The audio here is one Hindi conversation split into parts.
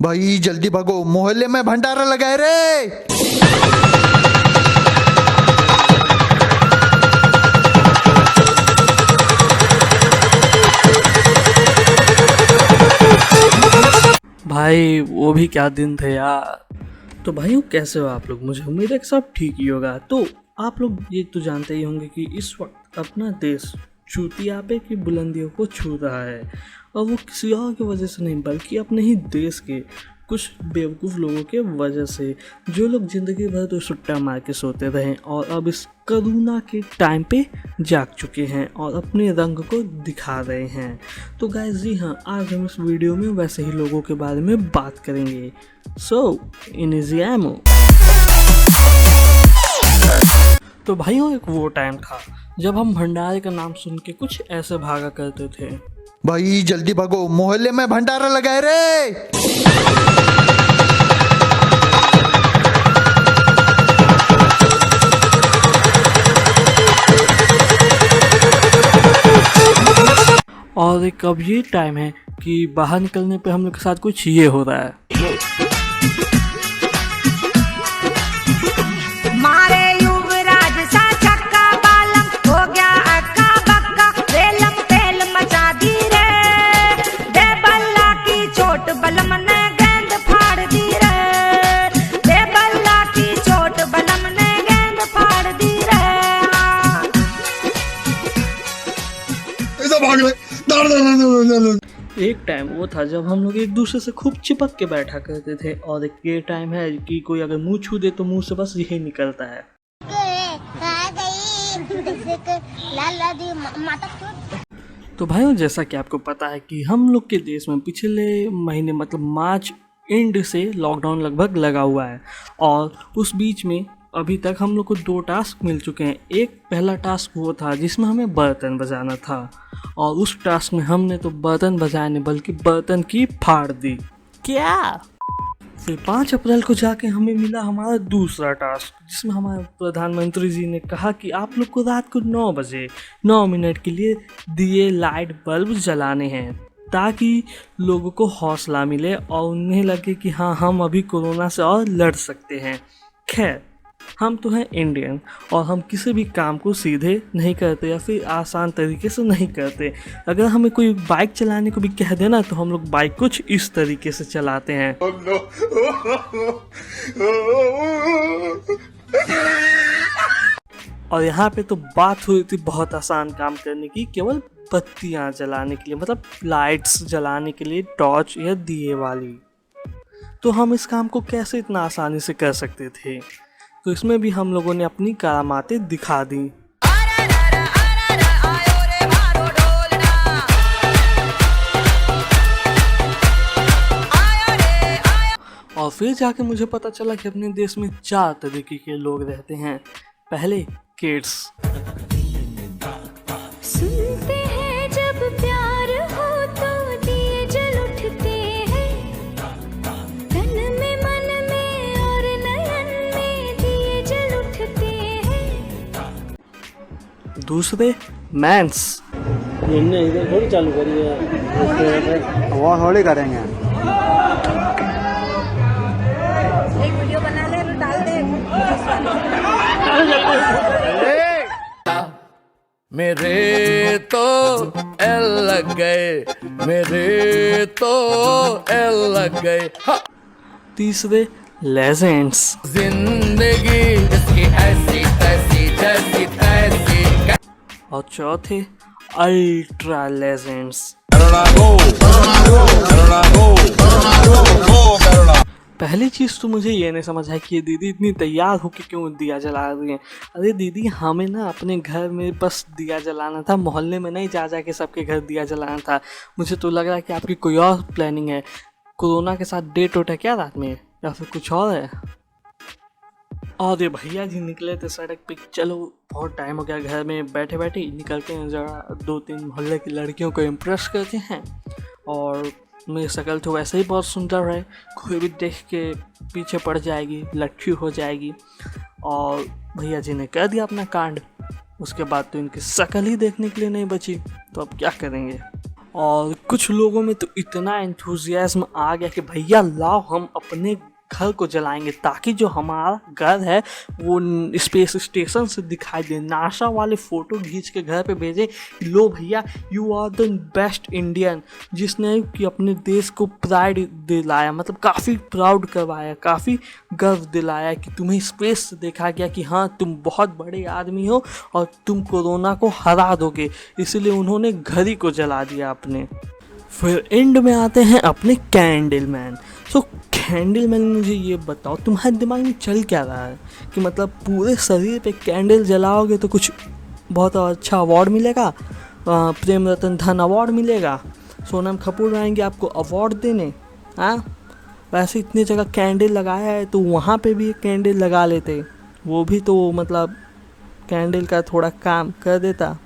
भाई जल्दी भागो, मोहल्ले में भंडारा लगाए रे। भाई वो भी क्या दिन थे यार। तो भाइयों कैसे हो आप लोग? मुझे उम्मीद है कि सब ठीक ही होगा। तो आप लोग ये तो जानते ही होंगे कि इस वक्त अपना देश चूतियापे की बुलंदियों को छू रहा है, और वो किसी और की वजह से नहीं बल्कि अपने ही देश के कुछ बेवकूफ़ लोगों के वजह से, जो लोग ज़िंदगी भर तो सुट्टा मार के सोते रहे और अब इस कोरोना के टाइम पे जाग चुके हैं और अपने रंग को दिखा रहे हैं। तो गाइस जी हाँ, आज हम इस वीडियो में वैसे ही लोगों के बारे में बात करेंगे। सो इनिजियामो। तो भाइयों एक वो टाइम था जब हम भंडारे का नाम सुन के कुछ ऐसे भागा करते थे। भाई जल्दी भागो, मोहल्ले में भंडारा लगाए रे। और एक अब ये टाइम है कि बाहर निकलने पे हम लोग के साथ कुछ ये हो रहा है। मारे युवराज सा चक्का बालम हो गया अक्का बक्का, बेलम तेल मचा दी रे, दे बल्ला की चोट बलम ने गेंद फाड़ दी रे, दे बल्ला की चोट बलम ने गेंद फाड़ दी रे। भाग ले। एक टाइम वो था जब हम लोग एक दूसरे से खूब चिपक के बैठा करते थे, और एक ये टाइम है कि कोई अगर मुंह छू दे तो मुंह से बस यही निकलता है। तो भाइयों जैसा कि आपको पता है कि हम लोग के देश में पिछले महीने मतलब मार्च एंड से लॉकडाउन लगभग लगा हुआ है, और उस बीच में अभी तक हम लोग को 2 टास्क मिल चुके हैं। एक पहला टास्क वो था जिसमें हमें बर्तन बजाना था, और उस टास्क में हमने तो बर्तन बजाए नहीं बल्कि बर्तन की फाड़ दी। क्या? फिर 5 अप्रैल को जाके हमें मिला हमारा दूसरा टास्क, जिसमें हमारे प्रधानमंत्री जी ने कहा कि आप लोग को रात को 9 बजे 9 मिनट के लिए दिए लाइट बल्ब जलाने हैं, ताकि लोगों को हौसला मिले और उन्हें लगे कि हाँ हम अभी कोरोना से और लड़ सकते हैं। खैर हम तो हैं इंडियन, और हम किसी भी काम को सीधे नहीं करते या फिर आसान तरीके से नहीं करते। अगर हमें कोई बाइक चलाने को भी कह देना तो हम लोग बाइक कुछ इस तरीके से चलाते हैं। और यहाँ पे तो बात हुई थी बहुत आसान काम करने की, केवल बत्तियाँ जलाने के लिए, मतलब लाइट्स जलाने के लिए टॉर्च या दिए वाली। तो हम इस काम को कैसे इतना आसानी से कर सकते थे? तो इसमें भी हम लोगों ने अपनी करामातें दिखा दी। और फिर जाके मुझे पता चला कि अपने देश में 4 तरीके के लोग रहते हैं। पहले किड्स, सुनते हैं जब प्यार हो तो दिए जल उठते हैं, तन में मन में और नयन में दिए जल उठते हैं। दूसरे मैंस, इधर थोड़ी चालू करिए, वो थोड़ी करेंगे। एक वीडियो बना ले और डाल दे। मेरे तो एल लग गए, मेरे तो एल लग गए। तीसरे लेजेंड्स, जिंदगी इसकी ऐसी तैसी जैसी तैसी। और चौथे अल्ट्रा लेजेंड्स। पहली चीज़ तो मुझे ये नहीं समझ है कि ये दीदी इतनी तैयार होकर क्यों दिया जला रही हैं। अरे दीदी हमें ना अपने घर में बस दिया जलाना था, मोहल्ले में नहीं जा के सबके घर दिया जलाना था। मुझे तो लग रहा है कि आपकी कोई और प्लानिंग है। कोरोना के साथ डेट है क्या रात में, या फिर कुछ और है? और ये भैया जी निकले थे सड़क पे, चलो बहुत टाइम हो गया घर में बैठे बैठे, निकलते हैं जरा 2-3 मोहल्ले की लड़कियों को इम्प्रेस करते हैं। और मेरी शक्ल तो वैसे ही बहुत सुंदर है, कोई भी देख के पीछे पड़ जाएगी, लट्ठी हो जाएगी। और भैया जी ने कर दिया अपना कांड। उसके बाद तो इनकी शक्ल ही देखने के लिए नहीं बची, तो अब क्या करेंगे। और कुछ लोगों में तो इतना एंथुजियाज्म आ गया कि भैया लाओ हम अपने घर को जलाएंगे ताकि जो हमारा घर है वो स्पेस स्टेशन से दिखाई दे। नासा वाले फ़ोटो खींच के घर पे भेजे, लो भैया you are the best Indian, जिसने कि अपने देश को प्राइड दिलाया, मतलब काफ़ी प्राउड करवाया, काफ़ी गर्व दिलाया कि तुम्हें स्पेस से देखा गया कि हाँ तुम बहुत बड़े आदमी हो और तुम कोरोना को हरा दोगे। इसलिए उन्होंने घर ही को जला दिया अपने। फिर एंड में आते हैं अपने कैंडल मैन। सो कैंडल मैन, मुझे ये बताओ तुम्हारे दिमाग में चल क्या रहा है कि मतलब पूरे शरीर पे कैंडल जलाओगे तो कुछ बहुत अच्छा अवार्ड मिलेगा, प्रेम रतन धन अवार्ड मिलेगा, सोनम कपूर आएंगे आपको अवार्ड देने। हाँ, वैसे इतनी जगह कैंडल लगाया है तो वहाँ पे भी एक कैंडल लगा लेते, वो भी तो मतलब कैंडल का थोड़ा काम कर देता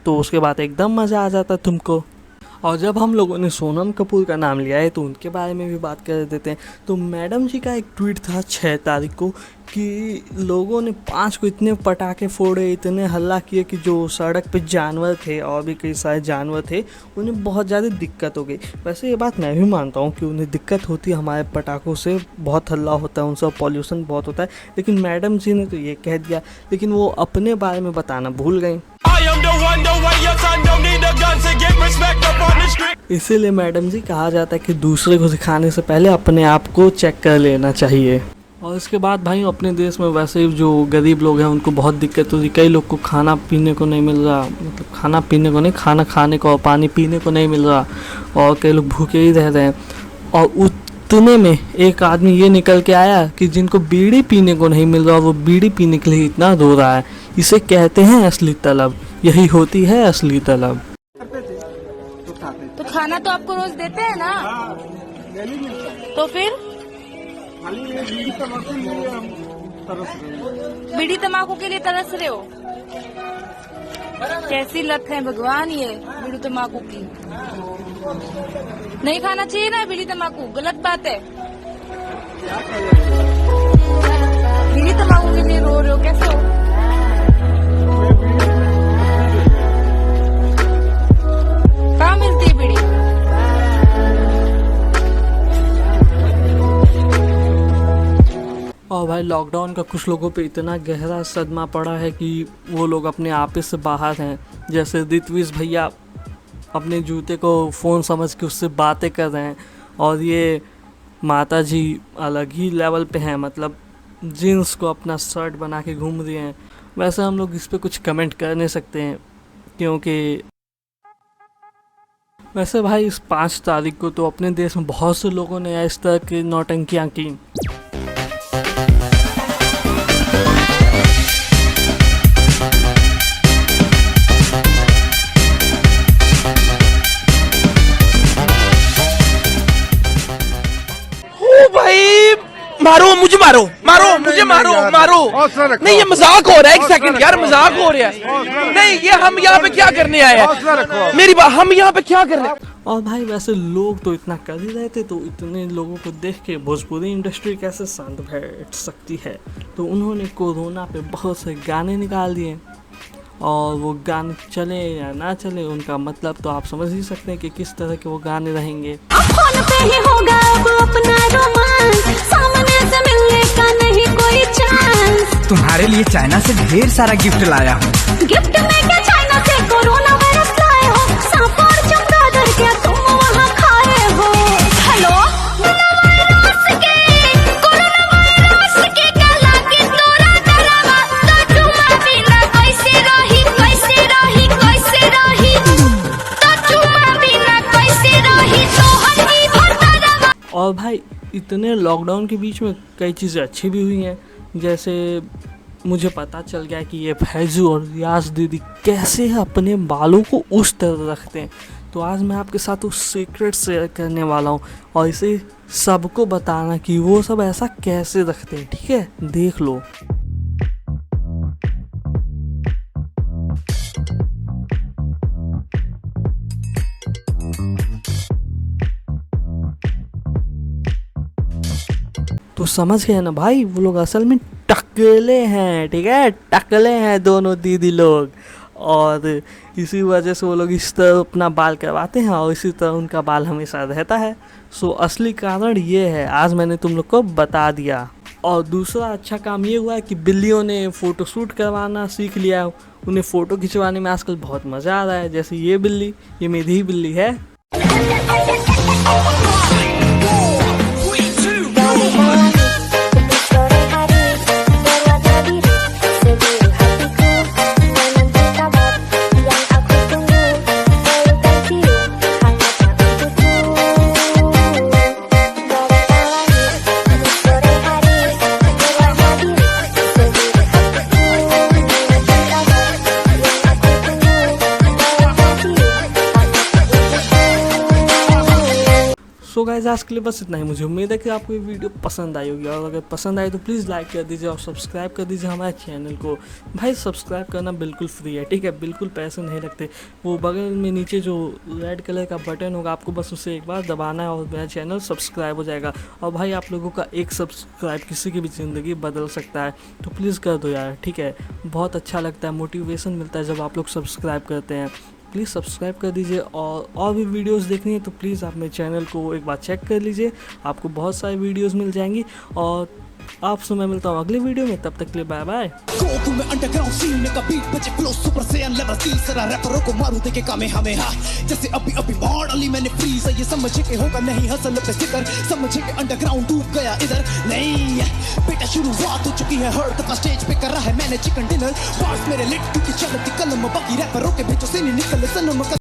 तो उसके बाद एकदम मज़ा आ जाता तुमको। और जब हम लोगों ने सोनम कपूर का नाम लिया है तो उनके बारे में भी बात कर देते हैं। तो मैडम जी का एक ट्वीट था 6 तारीख को कि लोगों ने 5 को इतने पटाखे फोड़े, इतने हल्ला किए कि जो सड़क पे जानवर थे और भी कई सारे जानवर थे उन्हें बहुत ज़्यादा दिक्कत हो गई। वैसे ये बात मैं भी मानता हूँ कि उन्हें दिक्कत होती है, हमारे पटाखों से बहुत हल्ला होता है, उनसे पॉल्यूशन बहुत होता है, लेकिन मैडम जी ने तो ये कह दिया, लेकिन वो अपने बारे में बताना भूल गई। इसीलिए मैडम जी कहा जाता है कि दूसरे को सिखाने से पहले अपने आप को चेक कर लेना चाहिए। और इसके बाद भाई अपने देश में वैसे जो गरीब लोग हैं उनको बहुत दिक्कत होती है। कई लोग को खाना पीने को नहीं मिल रहा, मतलब खाना पीने को नहीं, खाना खाने को और पानी पीने को नहीं मिल रहा, और कई लोग भूखे ही रह रहे हैं। और उतने में एक आदमी ये निकल के आया कि जिनको बीड़ी पीने को नहीं मिल रहा, वो बीड़ी पीने के लिए इतना रो रहा है। इसे कहते हैं असली तलब, यही होती है असली तलब। तो खाना तो आपको रोज देते हैं ना, तो फिर बीड़ी तम्बाकू के लिए तरस रहे हो? कैसी लत है भगवान ये बीड़ी तम्बाकू की। नहीं खाना चाहिए ना बीड़ी तम्बाकू, गलत बात है। बीड़ी तम्बाकू के लिए रो रहे हो, कैसे हो? कहाँ मिलती है बीड़ी? और भाई लॉकडाउन का कुछ लोगों पे इतना गहरा सदमा पड़ा है कि वो लोग अपने आप से बाहर हैं। जैसे रित्विज भैया अपने जूते को फ़ोन समझ के उससे बातें कर रहे हैं, और ये माता जी अलग ही लेवल पे हैं, मतलब जीन्स को अपना शर्ट बना के घूम रहे हैं। वैसे हम लोग इस पे कुछ कमेंट कर नहीं सकते हैं, क्योंकि वैसे भाई इस 5 तारीख को तो अपने देश में बहुत से लोगों ने इस तरह की नौटंकियाँ की। मारो मुझे, मारो मारो मुझे, मारो मारो। नहीं ये मजाक हो रहा है, एक सेकंड यार, मजाक हो रहा है। नहीं ये हम यहाँ पे क्या करने आए हैं, मेरी बात, हम यहाँ पे क्या करने। और भाई वैसे लोग तो इतना कर ही रहे थे, तो इतने लोगों को देख के भोजपुरी इंडस्ट्री कैसे शांत बैठ सकती है, तो उन्होंने कोरोना पे बहुत से गाने निकाल दिए। और वो गाने चले या ना चले, उनका मतलब तो आप समझ ही सकते हैं कि किस तरह के वो गाने रहेंगे। फोन पे ही होगा अब अपना रोमांस, सामने से मिलने का नहीं कोई चांस। तुम्हारे लिए चाइना से ढेर सारा गिफ्ट लाया हूँ। गिफ्ट में क्या चाइना से कोरोना वायरस लाए हो, सांप और चमगादड़ क्या तुम वहाँ खाए हो? हेलो और भाई इतने लॉकडाउन के बीच में कई चीज़ें अच्छी भी हुई हैं, जैसे मुझे पता चल गया कि ये फैजू और रियाज दीदी कैसे अपने बालों को उस तरह रखते हैं। तो आज मैं आपके साथ उस सीक्रेट शेयर करने वाला हूँ और इसे सबको बताना कि वो सब ऐसा कैसे रखते हैं, ठीक है? देख लो। तो समझ गए ना भाई, वो लोग असल में टकले हैं, ठीक है? टकले हैं दोनों दीदी लोग। और इसी वजह से वो लोग इस तरह अपना बाल करवाते हैं और इसी तरह उनका बाल हमेशा रहता है। सो असली कारण ये है, आज मैंने तुम लोग को बता दिया। और दूसरा अच्छा काम ये हुआ है कि बिल्लियों ने फ़ोटो शूट करवाना सीख लिया, उन्हें फ़ोटो खिंचवाने में आजकल बहुत मज़ा आ रहा है। जैसे ये बिल्ली, ये मेरी ही बिल्ली है। सो गाइस आज के लिए बस इतना ही। मुझे उम्मीद है कि आपको ये वीडियो पसंद आई होगी, और अगर पसंद आई तो प्लीज़ लाइक कर दीजिए और सब्सक्राइब कर दीजिए हमारे चैनल को। भाई सब्सक्राइब करना बिल्कुल फ्री है, ठीक है, बिल्कुल पैसे नहीं लगते। वो बगल में नीचे जो रेड कलर का बटन होगा, आपको बस उसे एक बार दबाना है और मेरा चैनल सब्सक्राइब हो जाएगा। और भाई आप लोगों का एक सब्सक्राइब किसी की भी ज़िंदगी बदल सकता है, तो प्लीज़ कर दो यार, ठीक है। बहुत अच्छा लगता है, मोटिवेशन मिलता है जब आप लोग सब्सक्राइब करते हैं। प्लीज़ सब्सक्राइब कर दीजिए, और भी वीडियोस देखनी है तो प्लीज़ आप मेरे चैनल को एक बार चेक कर लीजिए, आपको बहुत सारी वीडियोस मिल जाएंगी। और आपसे मैं मिलता हूँ अगले वीडियो में, तब तक के लिए बाय बाय। गोकू में अंडरग्राउंड सीन का बीट बजे फ्लो सुपर सैयन लेवल 3 सारा रैपरों को मारू देके कामे हमें हा जैसे अभी मॉडली मैंने फ्रीज है। ये समझे के होगा नहीं हसल पे जिक्र, समझे के अंडरग्राउंड डूब गया इधर नहीं। बेटा शुरुआत हो चुकी है, हर दफा स्टेज पे कर रहा है मैंने चिकन डिनर। बार्स मेरे लिट क्योंकि चलती कलम, बाकी रैपरों के भेजो से नहीं निकले सनम।